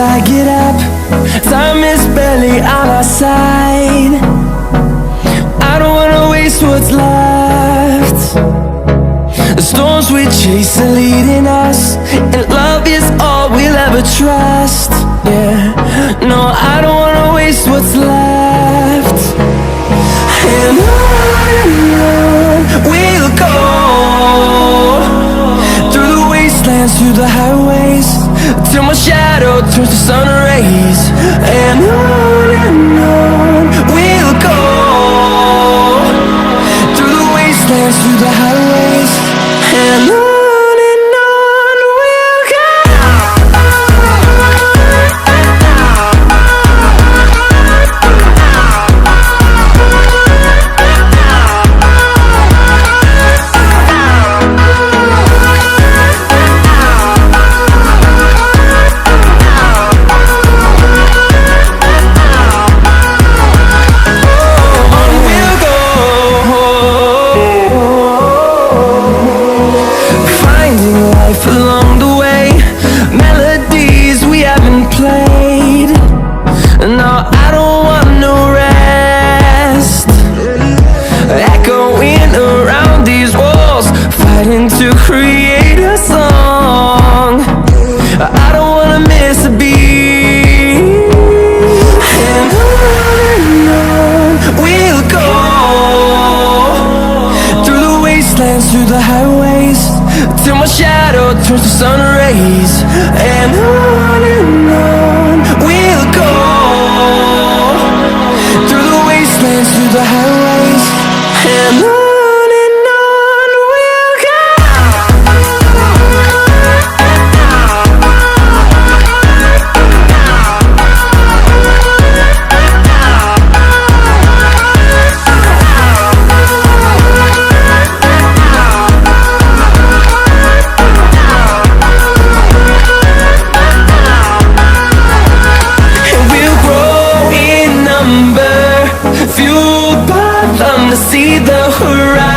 I get up. Time is barely on our side. I don't wanna waste what's left. The storms we chase are leading us, and love is all we'll ever trust. Yeah, no, I don't wanna waste what's left. And on we'll go, through the wastelands, through the highways, till my shadow turns to sun rays. And on we'll go, through the wastelands, through the highways, and on we'll go. Along the way, melodies we haven't played. No, I don't want no rest. Echoing around these walls, fighting to create a song. I don't wanna miss a beat. And on we'll go, through the wastelands, through the highways, till my shadow turns to sun rays. And on we'll go, through the wastelands, through the highways, and on we'll go. Fueled by them to see the horizon.